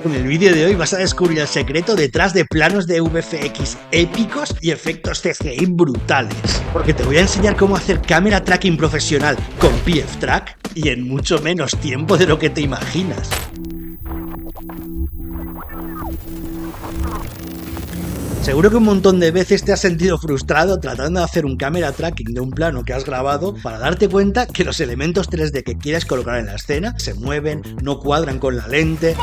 En el vídeo de hoy vas a descubrir el secreto detrás de planos de VFX épicos y efectos CGI brutales. Porque te voy a enseñar cómo hacer cámara tracking profesional con PFTrack y en mucho menos tiempo de lo que te imaginas. Seguro que un montón de veces te has sentido frustrado tratando de hacer un camera tracking de un plano que has grabado para darte cuenta que los elementos 3D que quieres colocar en la escena se mueven, no cuadran con la lente.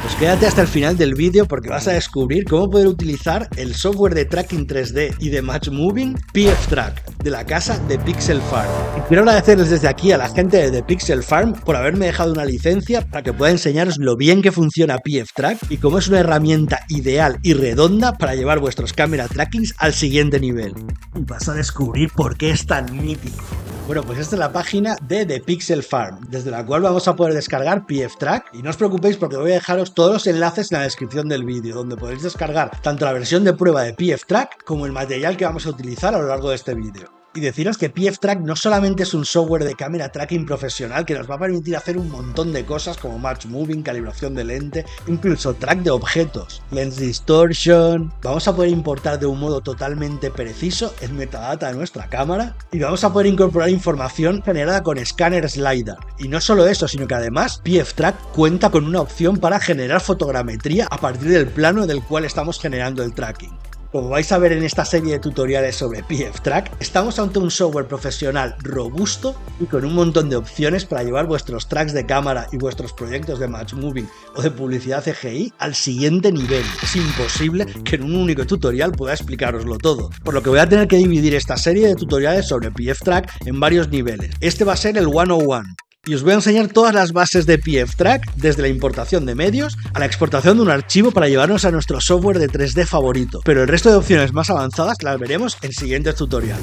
Pues quédate hasta el final del vídeo porque vas a descubrir cómo poder utilizar el software de tracking 3D y de match moving PFTrack de la casa de Pixel Farm. Y quiero agradecerles desde aquí a la gente de Pixel Farm por haberme dejado una licencia para que pueda enseñaros lo bien que funciona PFTrack y cómo es una herramienta ideal y redonda para llevar vuestros camera trackings al siguiente nivel. Y vas a descubrir por qué es tan mítico. Bueno, pues esta es la página de The Pixel Farm, desde la cual vamos a poder descargar PFTrack. Y no os preocupéis porque voy a dejaros todos los enlaces en la descripción del vídeo, donde podéis descargar tanto la versión de prueba de PFTrack como el material que vamos a utilizar a lo largo de este vídeo. Y deciros que PFTrack no solamente es un software de cámara tracking profesional que nos va a permitir hacer un montón de cosas como match moving, calibración de lente, incluso track de objetos, lens distortion. Vamos a poder importar de un modo totalmente preciso el metadata de nuestra cámara y vamos a poder incorporar información generada con Scanner Slider. Y no solo eso, sino que además PFTrack cuenta con una opción para generar fotogrametría a partir del plano del cual estamos generando el tracking. Como vais a ver en esta serie de tutoriales sobre PFTrack, estamos ante un software profesional robusto y con un montón de opciones para llevar vuestros tracks de cámara y vuestros proyectos de match moving o de publicidad CGI al siguiente nivel. Es imposible que en un único tutorial pueda explicaroslo todo, por lo que voy a tener que dividir esta serie de tutoriales sobre PFTrack en varios niveles. Este va a ser el 101. Y os voy a enseñar todas las bases de PFTrack, desde la importación de medios a la exportación de un archivo para llevarnos a nuestro software de 3D favorito. Pero el resto de opciones más avanzadas las veremos en siguientes tutoriales.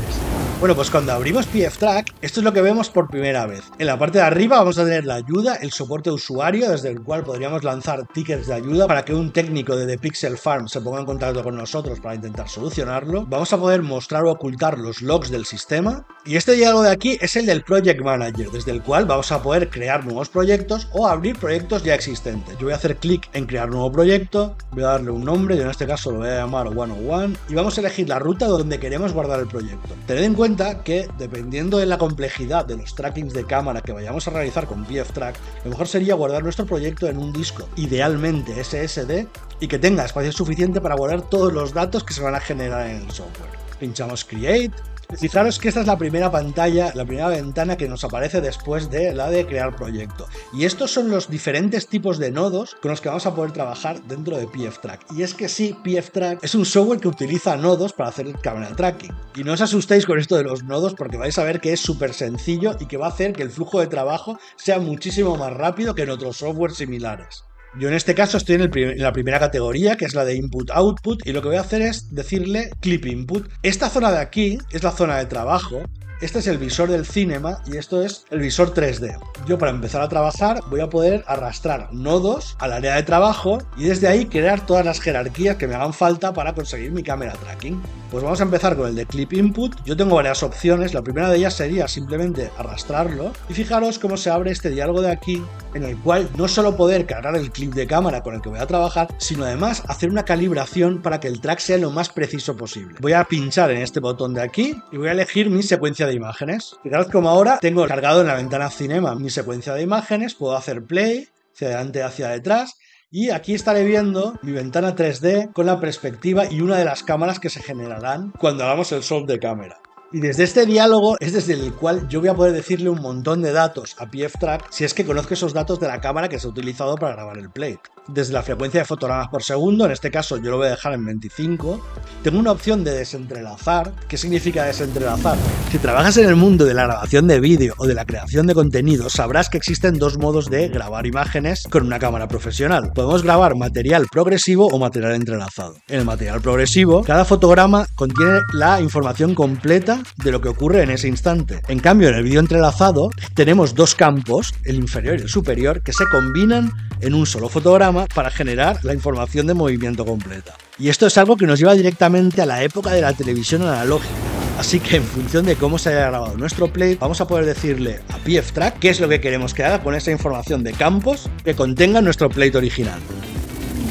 Bueno, pues cuando abrimos PFTrack, esto es lo que vemos por primera vez. En la parte de arriba vamos a tener la ayuda, el soporte de usuario, desde el cual podríamos lanzar tickets de ayuda para que un técnico de The Pixel Farm se ponga en contacto con nosotros para intentar solucionarlo. Vamos a poder mostrar o ocultar los logs del sistema. Y este diálogo de aquí es el del Project Manager, desde el cual vamos a poder crear nuevos proyectos o abrir proyectos ya existentes. Yo voy a hacer clic en crear nuevo proyecto, voy a darle un nombre, yo en este caso lo voy a llamar 101 y vamos a elegir la ruta donde queremos guardar el proyecto. Tened en cuenta que dependiendo de la complejidad de los trackings de cámara que vayamos a realizar con PFTrack, lo mejor sería guardar nuestro proyecto en un disco, idealmente SSD, y que tenga espacio suficiente para guardar todos los datos que se van a generar en el software. Pinchamos Create. Fijaros que esta es la primera pantalla, la primera ventana que nos aparece después de la de crear proyecto. Y estos son los diferentes tipos de nodos con los que vamos a poder trabajar dentro de PFTrack. Y es que sí, PFTrack es un software que utiliza nodos para hacer el camera tracking. Y no os asustéis con esto de los nodos porque vais a ver que es súper sencillo y que va a hacer que el flujo de trabajo sea muchísimo más rápido que en otros softwares similares. Yo en este caso estoy en la primera categoría, que es la de Input-Output, y lo que voy a hacer es decirle Clip Input. Esta zona de aquí es la zona de trabajo. Este es el visor del cinema y esto es el visor 3D. Yo para empezar a trabajar voy a poder arrastrar nodos al área de trabajo y desde ahí crear todas las jerarquías que me hagan falta para conseguir mi camera tracking. Pues vamos a empezar con el de Clip Input. Yo tengo varias opciones, la primera de ellas sería simplemente arrastrarlo y fijaros cómo se abre este diálogo de aquí en el cual no solo poder cargar el clip de cámara con el que voy a trabajar, sino además hacer una calibración para que el track sea lo más preciso posible. Voy a pinchar en este botón de aquí y voy a elegir mi secuencia de imágenes. Fijaros como ahora tengo cargado en la ventana Cinema mi secuencia de imágenes, puedo hacer play, hacia adelante, hacia detrás, y aquí estaré viendo mi ventana 3D con la perspectiva y una de las cámaras que se generarán cuando hagamos el solve de cámara. Y desde este diálogo es desde el cual yo voy a poder decirle un montón de datos a PFTrack si es que conozco esos datos de la cámara que se ha utilizado para grabar el play. Desde la frecuencia de fotogramas por segundo, en este caso yo lo voy a dejar en 25, tengo una opción de desentrelazar. ¿Qué significa desentrelazar? Si trabajas en el mundo de la grabación de vídeo o de la creación de contenido, sabrás que existen dos modos de grabar imágenes con una cámara profesional. Podemos grabar material progresivo o material entrelazado. En el material progresivo, cada fotograma contiene la información completa de lo que ocurre en ese instante. En cambio, en el vídeo entrelazado tenemos dos campos, el inferior y el superior, que se combinan en un solo fotograma para generar la información de movimiento completa. Y esto es algo que nos lleva directamente a la época de la televisión analógica. Así que en función de cómo se haya grabado nuestro plate, vamos a poder decirle a PFTrack qué es lo que queremos que haga con esa información de campos que contenga nuestro plate original.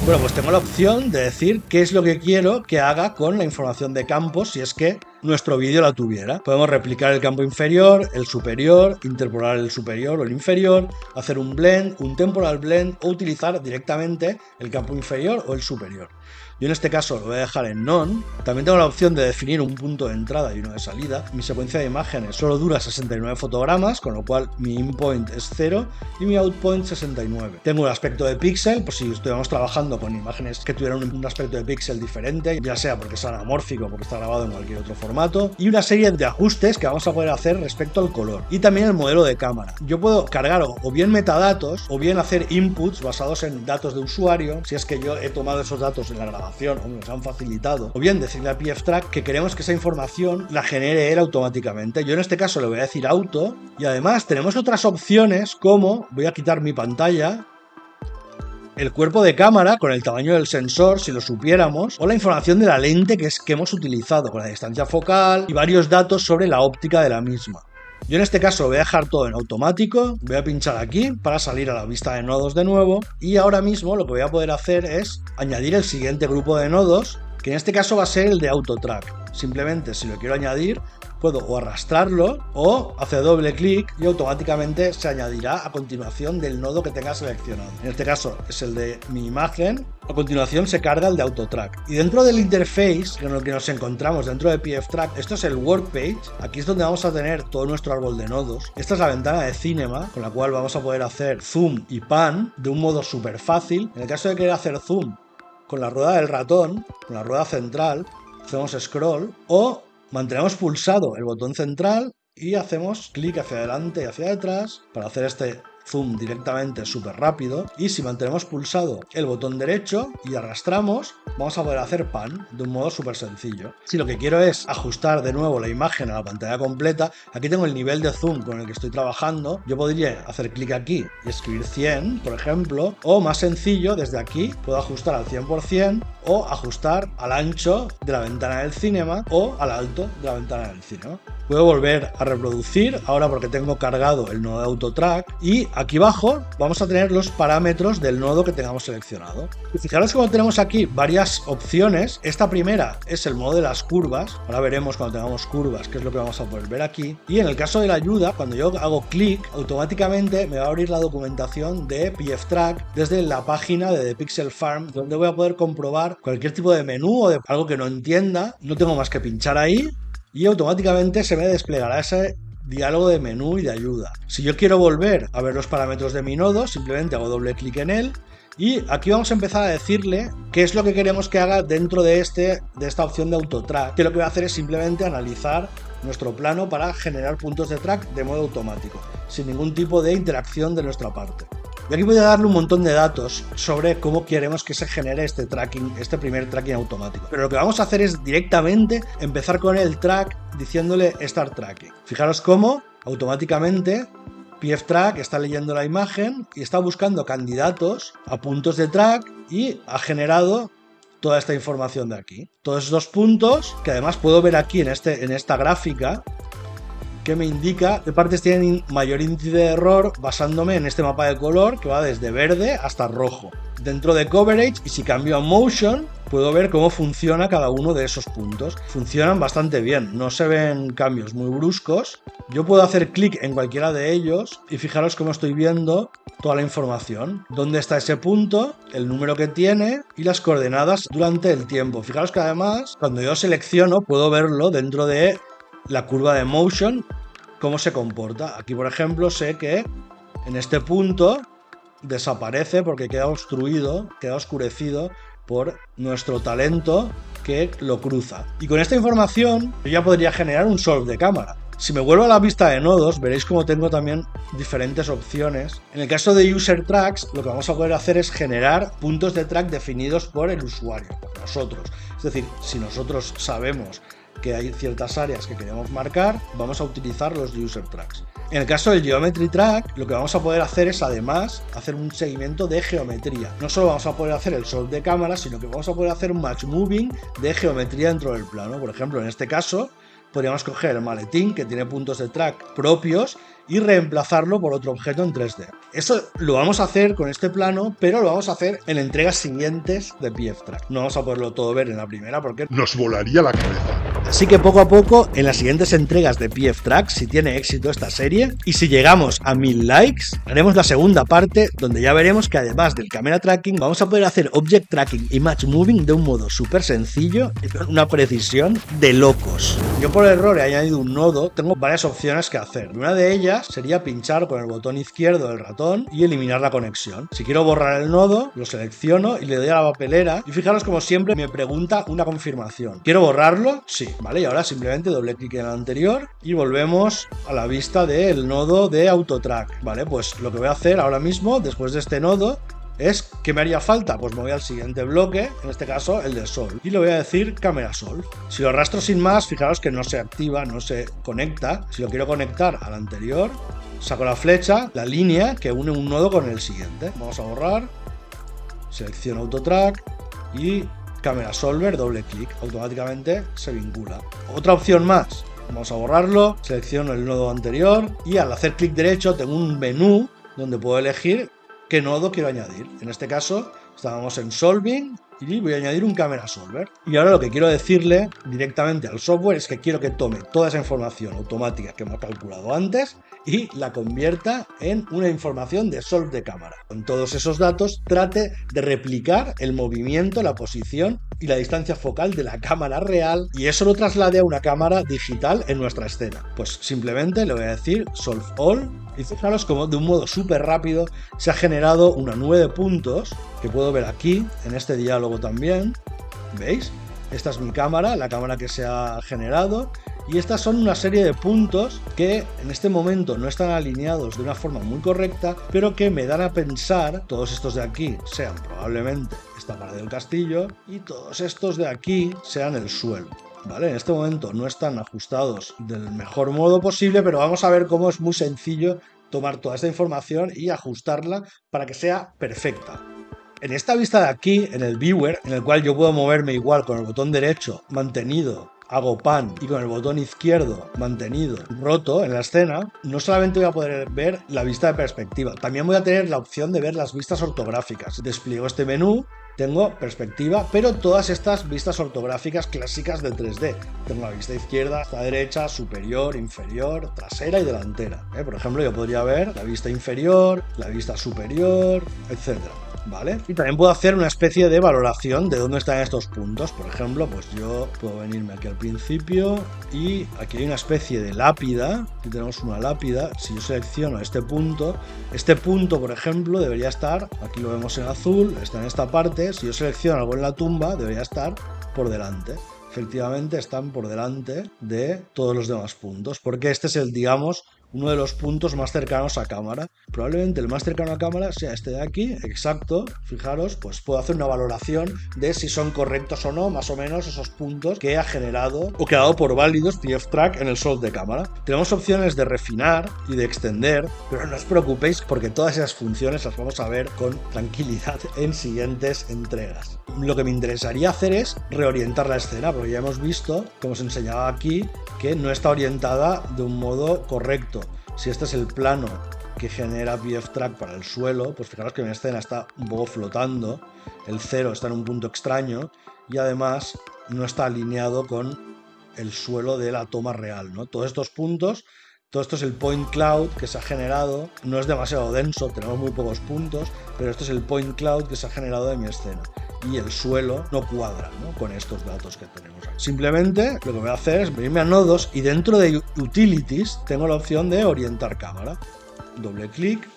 Bueno, pues tengo la opción de decir qué es lo que quiero que haga con la información de campos si es que nuestro vídeo la tuviera. Podemos replicar el campo inferior, el superior, interpolar el superior o el inferior, hacer un blend, un temporal blend o utilizar directamente el campo inferior o el superior. Yo en este caso lo voy a dejar en None. También tengo la opción de definir un punto de entrada y uno de salida. Mi secuencia de imágenes solo dura 69 fotogramas, con lo cual mi in-point es 0 y mi out-point 69. Tengo el aspecto de píxel, por si estuviéramos trabajando con imágenes que tuvieran un aspecto de píxel diferente, ya sea porque es anamórfico o porque está grabado en cualquier otro formato. Y una serie de ajustes que vamos a poder hacer respecto al color. Y también el modelo de cámara. Yo puedo cargar o bien metadatos o bien hacer inputs basados en datos de usuario, si es que yo he tomado esos datos en la grabación o nos han facilitado, o bien decirle a PFTrack que queremos que esa información la genere él automáticamente. Yo en este caso le voy a decir auto, y además tenemos otras opciones como, voy a quitar mi pantalla, el cuerpo de cámara con el tamaño del sensor, si lo supiéramos, o la información de la lente que hemos utilizado, con la distancia focal y varios datos sobre la óptica de la misma. Yo en este caso voy a dejar todo en automático, voy a pinchar aquí para salir a la vista de nodos de nuevo, y ahora mismo lo que voy a poder hacer es añadir el siguiente grupo de nodos, que en este caso va a ser el de AutoTrack. Simplemente si lo quiero añadir, puedo o arrastrarlo o hacer doble clic y automáticamente se añadirá a continuación del nodo que tenga seleccionado. En este caso es el de mi imagen. A continuación se carga el de AutoTrack. Y dentro del interface en el que nos encontramos dentro de PFTrack, esto es el Workpage. Aquí es donde vamos a tener todo nuestro árbol de nodos. Esta es la ventana de Cinema, con la cual vamos a poder hacer zoom y pan de un modo súper fácil. En el caso de querer hacer zoom con la rueda del ratón, con la rueda central, hacemos scroll o mantenemos pulsado el botón central y hacemos clic hacia adelante y hacia detrás para hacer este zoom directamente súper rápido. Y si mantenemos pulsado el botón derecho y arrastramos, vamos a poder hacer pan de un modo súper sencillo. Si lo que quiero es ajustar de nuevo la imagen a la pantalla completa, aquí tengo el nivel de zoom con el que estoy trabajando. Yo podría hacer clic aquí y escribir 100, por ejemplo, o más sencillo, desde aquí puedo ajustar al 100% o ajustar al ancho de la ventana del cinema o al alto de la ventana del cinema. Puedo volver a reproducir ahora porque tengo cargado el nodo de AutoTrack, y aquí abajo vamos a tener los parámetros del nodo que tengamos seleccionado. Y fijaros como tenemos aquí varias opciones. Esta primera es el modo de las curvas. Ahora veremos cuando tengamos curvas qué es lo que vamos a poder ver aquí. Y en el caso de la ayuda, cuando yo hago clic, automáticamente me va a abrir la documentación de PFTrack desde la página de The Pixel Farm, donde voy a poder comprobar cualquier tipo de menú o de algo que no entienda. No tengo más que pinchar ahí y automáticamente se me desplegará ese diálogo de menú y de ayuda. Si yo quiero volver a ver los parámetros de mi nodo, simplemente hago doble clic en él y aquí vamos a empezar a decirle qué es lo que queremos que haga dentro de esta opción de AutoTrack, que lo que va a hacer es simplemente analizar nuestro plano para generar puntos de track de modo automático, sin ningún tipo de interacción de nuestra parte. Y aquí voy a darle un montón de datos sobre cómo queremos que se genere este tracking, este primer tracking automático. Pero lo que vamos a hacer es directamente empezar con el track diciéndole Start Tracking. Fijaros cómo automáticamente PFTrack está leyendo la imagen y está buscando candidatos a puntos de track y ha generado toda esta información de aquí. Todos estos puntos que además puedo ver aquí en esta gráfica, que me indica qué partes tienen mayor índice de error basándome en este mapa de color que va desde verde hasta rojo. Dentro de Coverage, y si cambio a Motion, puedo ver cómo funciona cada uno de esos puntos. Funcionan bastante bien, no se ven cambios muy bruscos. Yo puedo hacer clic en cualquiera de ellos y fijaros cómo estoy viendo toda la información. Dónde está ese punto, el número que tiene y las coordenadas durante el tiempo. Fijaros que además, cuando yo selecciono, puedo verlo dentro de la curva de Motion, cómo se comporta. Aquí, por ejemplo, sé que en este punto desaparece porque queda obstruido, queda oscurecido por nuestro talento que lo cruza. Y con esta información yo ya podría generar un solve de cámara. Si me vuelvo a la vista de nodos, veréis como tengo también diferentes opciones. En el caso de User Tracks, lo que vamos a poder hacer es generar puntos de track definidos por el usuario, por nosotros. Es decir, si nosotros sabemos que hay ciertas áreas que queremos marcar, vamos a utilizar los User Tracks. En el caso del Geometry Track, lo que vamos a poder hacer es además hacer un seguimiento de geometría. No solo vamos a poder hacer el solve de cámara, sino que vamos a poder hacer un match moving de geometría dentro del plano. Por ejemplo, en este caso, podríamos coger el maletín que tiene puntos de track propios y reemplazarlo por otro objeto en 3D. Eso lo vamos a hacer con este plano, pero lo vamos a hacer en entregas siguientes de PFTrack. No vamos a poderlo todo ver en la primera porque nos volaría la cabeza. Así que poco a poco, en las siguientes entregas de PFTrack, si tiene éxito esta serie, y si llegamos a 1000 likes, haremos la segunda parte, donde ya veremos que además del camera tracking, vamos a poder hacer object tracking y match moving de un modo súper sencillo y con una precisión de locos. Yo por error he añadido un nodo, tengo varias opciones que hacer. Una de ellas sería pinchar con el botón izquierdo del ratón y eliminar la conexión. Si quiero borrar el nodo, lo selecciono y le doy a la papelera, y fijaros como siempre me pregunta una confirmación. ¿Quiero borrarlo? Sí. Vale, y ahora simplemente doble clic en el anterior y volvemos a la vista del nodo de AutoTrack. Vale, pues lo que voy a hacer ahora mismo, después de este nodo, es ¿qué me haría falta? Pues me voy al siguiente bloque, en este caso el de Solve, y le voy a decir Camera Solve. Si lo arrastro sin más, fijaros que no se activa, no se conecta. Si lo quiero conectar al anterior, saco la flecha, la línea que une un nodo con el siguiente. Vamos a borrar, selecciono AutoTrack y Camera Solver, doble clic, automáticamente se vincula. Otra opción más, vamos a borrarlo, selecciono el nodo anterior y al hacer clic derecho tengo un menú donde puedo elegir qué nodo quiero añadir. En este caso estábamos en Solving y voy a añadir un Camera Solver. Y ahora lo que quiero decirle directamente al software es que quiero que tome toda esa información automática que hemos calculado antes y la convierta en una información de Solve de cámara. Con todos esos datos trate de replicar el movimiento, la posición y la distancia focal de la cámara real y eso lo traslade a una cámara digital en nuestra escena. Pues simplemente le voy a decir Solve All y fijaros como de un modo súper rápido se ha generado una nube de puntos que puedo ver aquí en este diálogo también. ¿Veis? Esta es mi cámara, la cámara que se ha generado. Y estas son una serie de puntos que en este momento no están alineados de una forma muy correcta, pero que me dan a pensar, todos estos de aquí sean probablemente esta pared del castillo y todos estos de aquí sean el suelo. ¿Vale? En este momento no están ajustados del mejor modo posible, pero vamos a ver cómo es muy sencillo tomar toda esta información y ajustarla para que sea perfecta. En esta vista de aquí, en el viewer, en el cual yo puedo moverme igual con el botón derecho mantenido, hago pan y con el botón izquierdo mantenido roto en la escena, no solamente voy a poder ver la vista de perspectiva, también voy a tener la opción de ver las vistas ortográficas. Despliego este menú, tengo perspectiva, pero todas estas vistas ortográficas clásicas del 3D. Tengo la vista izquierda, la derecha, superior, inferior, trasera y delantera. Por ejemplo, yo podría ver la vista inferior, la vista superior, etcétera. ¿Vale? Y también puedo hacer una especie de valoración de dónde están estos puntos. Por ejemplo, pues yo puedo venirme aquí al principio y aquí hay una especie de lápida. Aquí tenemos una lápida. Si yo selecciono este punto, por ejemplo, debería estar, aquí lo vemos en azul, está en esta parte. Si yo selecciono algo en la tumba, debería estar por delante. Efectivamente están por delante de todos los demás puntos, porque este es el, digamos, uno de los puntos más cercanos a cámara. Probablemente el más cercano a cámara sea este de aquí, exacto. Fijaros, pues puedo hacer una valoración de si son correctos o no, más o menos esos puntos que ha generado o que ha dado por válidos PFTrack en el Solve de cámara. Tenemos opciones de refinar y de extender, pero no os preocupéis porque todas esas funciones las vamos a ver con tranquilidad en siguientes entregas. Lo que me interesaría hacer es reorientar la escena, porque ya hemos visto, como os enseñaba aquí, que no está orientada de un modo correcto. Si este es el plano que genera PFTrack para el suelo, pues fijaros que mi escena está un poco flotando, el cero está en un punto extraño y además no está alineado con el suelo de la toma real, ¿no? Todos estos puntos, todo esto es el point cloud que se ha generado, no es demasiado denso, tenemos muy pocos puntos, pero esto es el point cloud que se ha generado de mi escena. Y el suelo no cuadra, ¿no?, con estos datos que tenemos aquí. Simplemente lo que voy a hacer es venirme a nodos y dentro de Utilities tengo la opción de orientar cámara. Doble clic,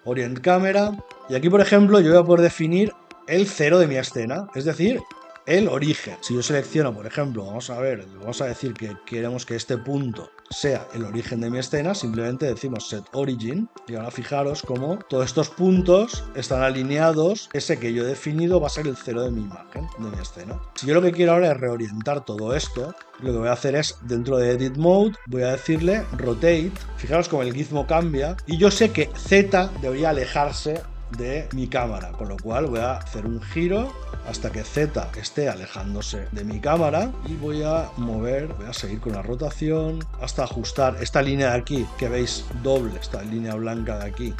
Orient Camera, y aquí por ejemplo yo voy a poder definir el cero de mi escena, es decir, el origen. Si yo selecciono, por ejemplo, vamos a decir que queremos que este punto sea el origen de mi escena, simplemente decimos set origin y ahora fijaros cómo todos estos puntos están alineados, ese que yo he definido va a ser el cero de mi imagen, de mi escena. Si yo lo que quiero ahora es reorientar todo esto, lo que voy a hacer es, dentro de Edit Mode, voy a decirle Rotate, fijaros cómo el gizmo cambia y yo sé que Z debería alejarse de mi cámara, con lo cual voy a hacer un giro hasta que Z esté alejándose de mi cámara y voy a mover, voy a seguir con la rotación hasta ajustar esta línea de aquí que veis doble, esta línea blanca de aquí.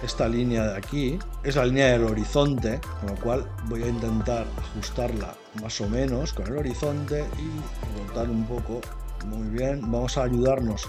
Esta línea de aquí es la línea del horizonte, con lo cual voy a intentar ajustarla más o menos con el horizonte y rotar un poco. Muy bien, vamos a ayudarnos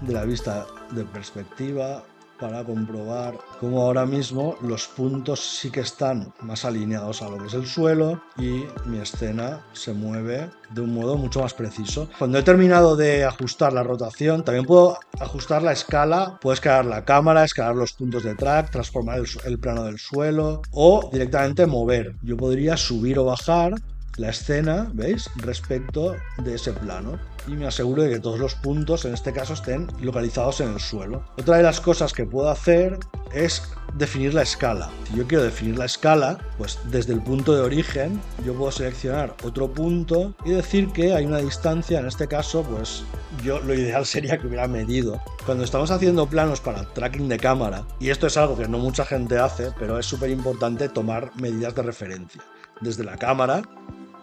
de la vista de perspectiva para comprobar cómo ahora mismo los puntos sí que están más alineados a lo que es el suelo y mi escena se mueve de un modo mucho más preciso. Cuando he terminado de ajustar la rotación, también puedo ajustar la escala, puedo escalar la cámara, escalar los puntos de track, transformar el plano del suelo o directamente mover. Yo podría subir o bajar la escena, ¿veis? Respecto de ese plano. Y me aseguro de que todos los puntos, en este caso, estén localizados en el suelo. Otra de las cosas que puedo hacer es definir la escala. Si yo quiero definir la escala, pues desde el punto de origen, yo puedo seleccionar otro punto y decir que hay una distancia, en este caso, pues yo lo ideal sería que hubiera medido. Cuando estamos haciendo planos para tracking de cámara, y esto es algo que no mucha gente hace, pero es súper importante tomar medidas de referencia. Desde la cámara,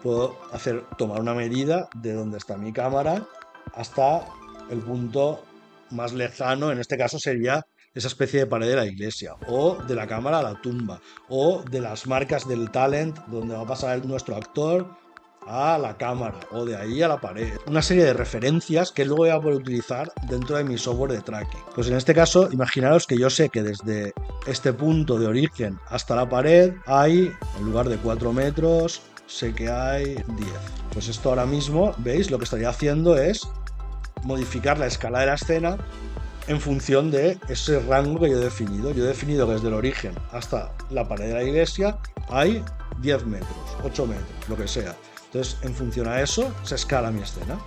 puedo tomar una medida de donde está mi cámara hasta el punto más lejano, en este caso sería esa especie de pared de la iglesia, o de la cámara a la tumba, o de las marcas del talent donde va a pasar nuestro actor a la cámara, o de ahí a la pared. Una serie de referencias que luego voy a poder utilizar dentro de mi software de tracking. Pues en este caso, imaginaros que yo sé que desde este punto de origen hasta la pared hay, en lugar de 4 metros, sé que hay 10. Pues esto ahora mismo, ¿veis? Lo que estaría haciendo es modificar la escala de la escena en función de ese rango que yo he definido. Yo he definido que desde el origen hasta la pared de la iglesia hay 10 metros, 8 metros, lo que sea. Entonces, en función a eso, se escala mi escena.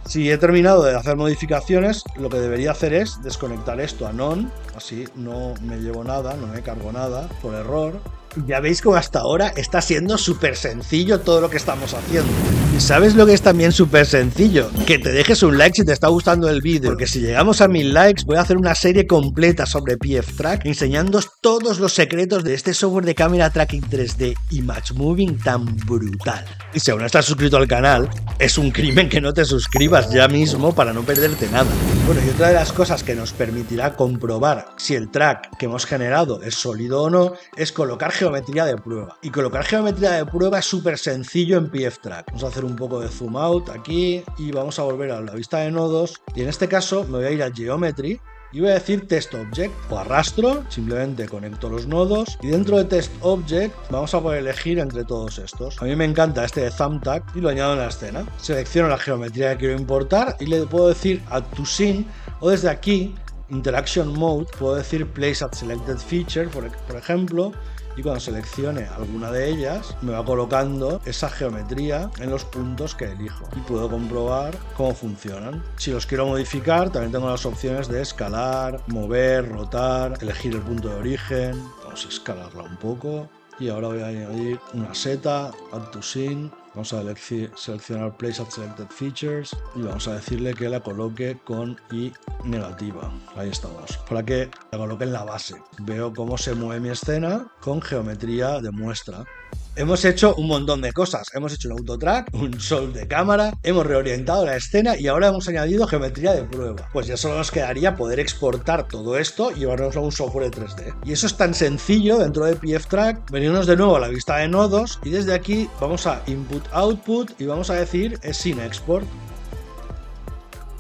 Si he terminado de hacer modificaciones, lo que debería hacer es desconectar esto a None, así no me llevo nada, no me cargo nada por error. Ya veis como hasta ahora está siendo súper sencillo todo lo que estamos haciendo. ¿Y sabes lo que es también súper sencillo? Que te dejes un like si te está gustando el vídeo, porque si llegamos a 1000 likes voy a hacer una serie completa sobre PFTrack enseñándoos todos los secretos de este software de cámara tracking 3D Image Moving tan brutal. Y si aún no estás suscrito al canal, es un crimen que no te suscribas ya mismo para no perderte nada. Bueno, y otra de las cosas que nos permitirá comprobar si el track que hemos generado es sólido o no, es colocar geometría de prueba. Y colocar geometría de prueba es súper sencillo en PFTrack. Vamos a hacer un poco de zoom out aquí y vamos a volver a la vista de nodos. Y en este caso me voy a ir a Geometry y voy a decir Test Object o arrastro, simplemente conecto los nodos y dentro de Test Object vamos a poder elegir entre todos estos. A mí me encanta este de Thumbtack y lo añado en la escena. Selecciono la geometría que quiero importar y le puedo decir Add to Scene o desde aquí Interaction Mode puedo decir Place at Selected Feature, por ejemplo, y cuando seleccione alguna de ellas me va colocando esa geometría en los puntos que elijo y puedo comprobar cómo funcionan. Si los quiero modificar también tengo las opciones de escalar, mover, rotar, elegir el punto de origen. Vamos a escalarla un poco y ahora voy a añadir una seta, Add to Scene. Vamos a seleccionar Place at Selected Features y vamos a decirle que la coloque con I negativa. Ahí estamos. Para que la coloque en la base. Veo cómo se mueve mi escena con geometría de muestra. Hemos hecho un montón de cosas. Hemos hecho un autotrack, un sol de cámara, hemos reorientado la escena y ahora hemos añadido geometría de prueba. Pues ya solo nos quedaría poder exportar todo esto y llevarnos a un software de 3D. Y eso es tan sencillo dentro de PFTrack. Venirnos de nuevo a la vista de nodos y desde aquí vamos a Input Output y vamos a decir Scene Export.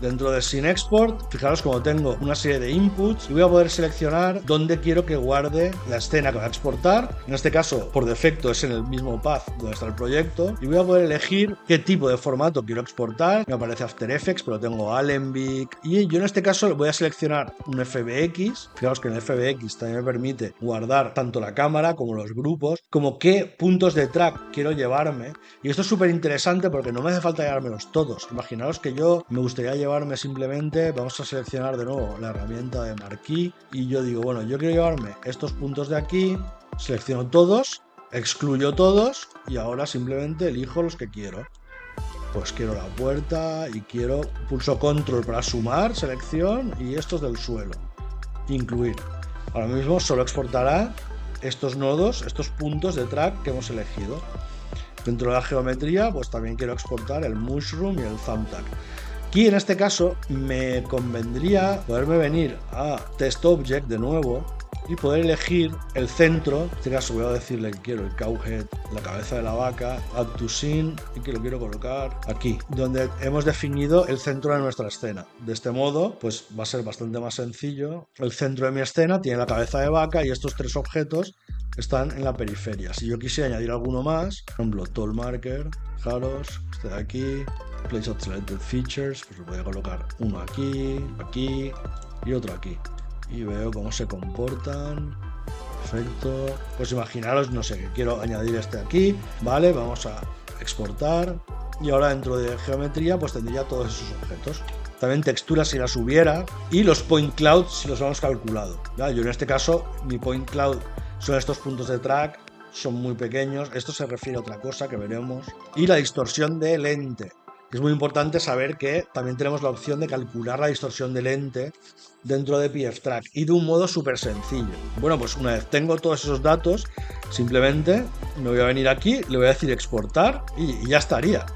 Dentro de Scene Export, fijaros como tengo una serie de inputs y voy a poder seleccionar dónde quiero que guarde la escena que voy a exportar. En este caso, por defecto, es en el mismo path donde está el proyecto. Y voy a poder elegir qué tipo de formato quiero exportar. Me aparece After Effects, pero tengo Alembic. Y yo en este caso voy a seleccionar un FBX. Fijaros que en el FBX también me permite guardar tanto la cámara como los grupos, como qué puntos de track quiero llevarme. Y esto es súper interesante porque no me hace falta llevármelos todos. Imaginaos que yo me gustaría llevarme simplemente, vamos a seleccionar de nuevo la herramienta de Marquee y yo digo, bueno, yo quiero llevarme estos puntos de aquí, selecciono todos, excluyo todos y ahora simplemente elijo los que quiero. Pues quiero la puerta y pulso control para sumar, selección y estos del suelo, incluir. Ahora mismo solo exportará estos nodos, estos puntos de track que hemos elegido. Dentro de la geometría, pues también quiero exportar el mushroom y el thumbtack. Aquí en este caso me convendría poderme venir a Test Object de nuevo y poder elegir el centro. En este caso voy a decirle que quiero el cowhead, la cabeza de la vaca, add to scene, y que lo quiero colocar aquí, donde hemos definido el centro de nuestra escena. De este modo, pues va a ser bastante más sencillo. El centro de mi escena tiene la cabeza de vaca y estos tres objetos están en la periferia. Si yo quisiera añadir alguno más, por ejemplo, tool marker, fijaros, este de aquí, place of selected features, pues lo voy a colocar uno aquí, aquí y otro aquí. Y veo cómo se comportan. Perfecto. Pues imaginaros, no sé, que quiero añadir este aquí, ¿vale? Vamos a exportar. Y ahora dentro de geometría, pues tendría todos esos objetos. También texturas si las hubiera. Y los point clouds si los hemos calculado. ¿Ya? Yo en este caso, mi point cloud son estos puntos de track. Son muy pequeños. Esto se refiere a otra cosa que veremos. Y la distorsión de lente. Es muy importante saber que también tenemos la opción de calcular la distorsión de lente dentro de PFTrack y de un modo súper sencillo. Bueno, pues una vez tengo todos esos datos, simplemente me voy a venir aquí, le voy a decir exportar y ya estaría.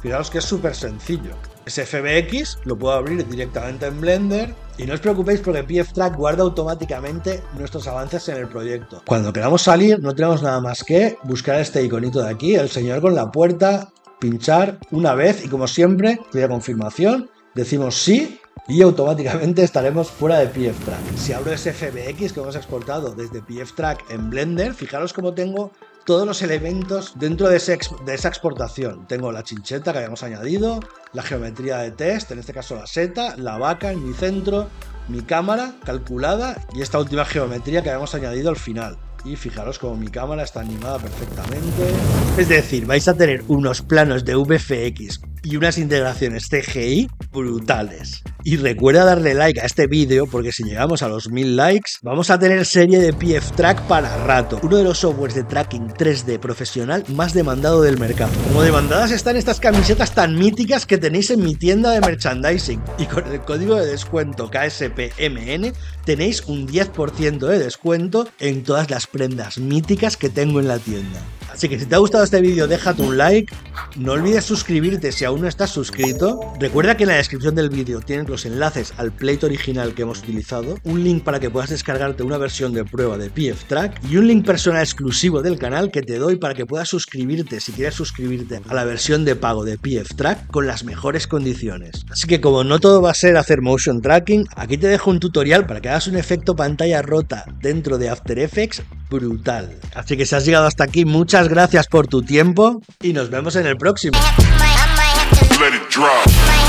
Fijaos que es súper sencillo. Ese FBX lo puedo abrir directamente en Blender y no os preocupéis porque PFTrack guarda automáticamente nuestros avances en el proyecto. Cuando queramos salir no tenemos nada más que buscar este iconito de aquí, el señor con la puerta, pinchar una vez y como siempre, pide confirmación, decimos sí y automáticamente estaremos fuera de PFTrack. Si abro ese FBX que hemos exportado desde PFTrack en Blender, fijaros cómo tengo todos los elementos dentro de esa exportación. Tengo la chincheta que habíamos añadido, la geometría de test, en este caso la seta, la vaca en mi centro, mi cámara calculada y esta última geometría que habíamos añadido al final. Y fijaros cómo mi cámara está animada perfectamente. Es decir, vais a tener unos planos de VFX y unas integraciones CGI brutales. Y recuerda darle like a este vídeo porque si llegamos a los 1000 likes vamos a tener serie de PFTrack para rato. Uno de los softwares de tracking 3D profesional más demandado del mercado. Como demandadas están estas camisetas tan míticas que tenéis en mi tienda de merchandising. Y con el código de descuento KSPMN tenéis un 10% de descuento en todas las prendas míticas que tengo en la tienda. Así que si te ha gustado este vídeo déjate un like, no olvides suscribirte si aún no estás suscrito, recuerda que en la descripción del vídeo tienes los enlaces al plate original que hemos utilizado, un link para que puedas descargarte una versión de prueba de PFTrack y un link personal exclusivo del canal que te doy para que puedas suscribirte si quieres suscribirte a la versión de pago de PFTrack con las mejores condiciones. Así que como no todo va a ser hacer motion tracking, aquí te dejo un tutorial para que hagas un efecto pantalla rota dentro de After Effects brutal. Así que si has llegado hasta aquí, muchas gracias por tu tiempo y nos vemos en el próximo. Let it drop.